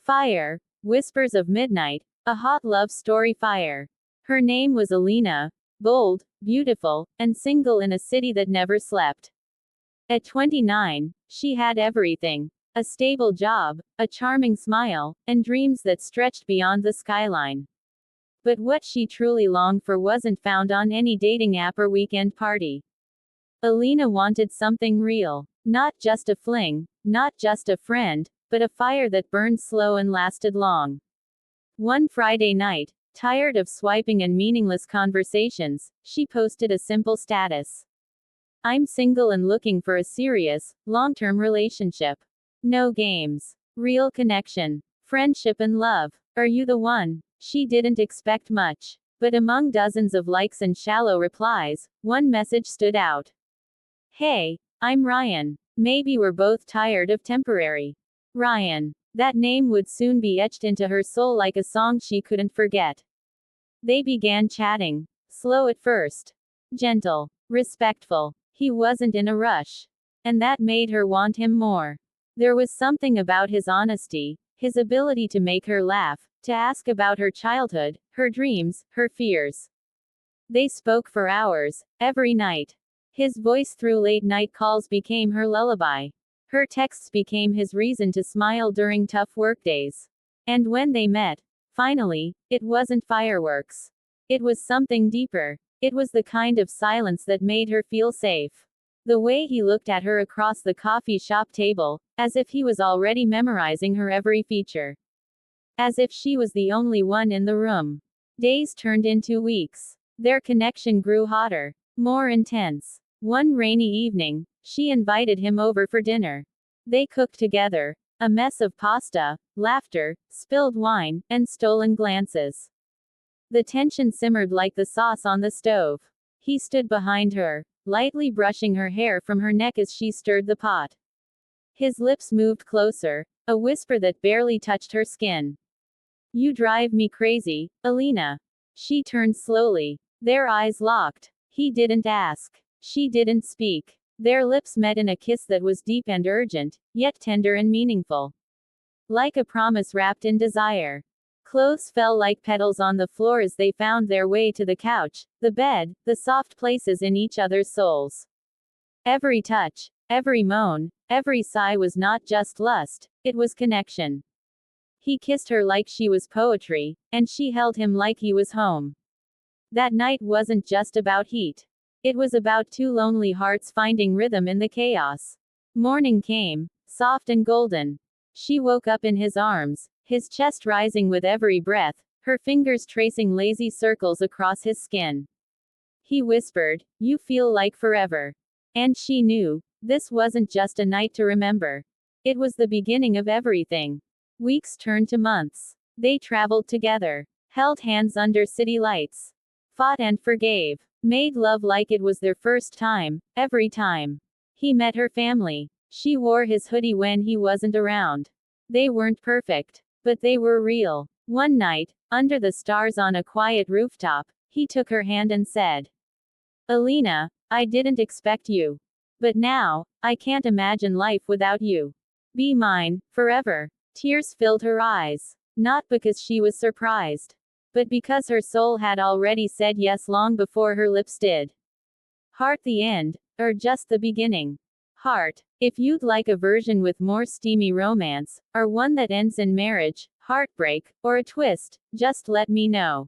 Fire. Whispers of Midnight. A hot love story. Fire. Her name was Alina, bold, beautiful, and single in a city that never slept. At 29, she had everything: a stable job, a charming smile, and dreams that stretched beyond the skyline. But what she truly longed for wasn't found on any dating app or weekend party. Alina wanted something real. Not just a fling, not just a friend, but a fire that burned slow and lasted long. One Friday night, tired of swiping and meaningless conversations, she posted a simple status. "I'm single and looking for a serious, long-term relationship. No games. Real connection. Friendship and love. Are you the one?" She didn't expect much. But among dozens of likes and shallow replies, one message stood out. "Hey, I'm Ryan. Maybe we're both tired of temporary." Ryan. That name would soon be etched into her soul like a song she couldn't forget. They began chatting. Slow at first. Gentle. Respectful. He wasn't in a rush. And that made her want him more. There was something about his honesty, his ability to make her laugh, to ask about her childhood, her dreams, her fears. They spoke for hours, every night. His voice through late-night calls became her lullaby. Her texts became his reason to smile during tough workdays. And when they met, finally, it wasn't fireworks. It was something deeper. It was the kind of silence that made her feel safe. The way he looked at her across the coffee shop table, as if he was already memorizing her every feature. As if she was the only one in the room. Days turned into weeks. Their connection grew hotter, more intense. One rainy evening, she invited him over for dinner. They cooked together. A mess of pasta, laughter, spilled wine, and stolen glances. The tension simmered like the sauce on the stove. He stood behind her, lightly brushing her hair from her neck as she stirred the pot. His lips moved closer, a whisper that barely touched her skin. "You drive me crazy, Alina." She turned slowly. Their eyes locked. He didn't ask. She didn't speak. Their lips met in a kiss that was deep and urgent, yet tender and meaningful. Like a promise wrapped in desire. Clothes fell like petals on the floor as they found their way to the couch, the bed, the soft places in each other's souls. Every touch, every moan, every sigh was not just lust, it was connection. He kissed her like she was poetry, and she held him like he was home. That night wasn't just about heat. It was about two lonely hearts finding rhythm in the chaos. Morning came, soft and golden. She woke up in his arms, his chest rising with every breath, her fingers tracing lazy circles across his skin. He whispered, "You feel like forever." And she knew, this wasn't just a night to remember. It was the beginning of everything. Weeks turned to months. They traveled together, held hands under city lights, fought and forgave, made love like it was their first time, every time. He met her family. She wore his hoodie when he wasn't around. They weren't perfect, but they were real. One night, under the stars on a quiet rooftop, he took her hand and said, "Alina, I didn't expect you. But now, I can't imagine life without you. Be mine, forever." Tears filled her eyes. Not because she was surprised, but because her soul had already said yes long before her lips did. Heart the end, or just the beginning? Heart. If you'd like a version with more steamy romance, or one that ends in marriage, heartbreak, or a twist, just let me know.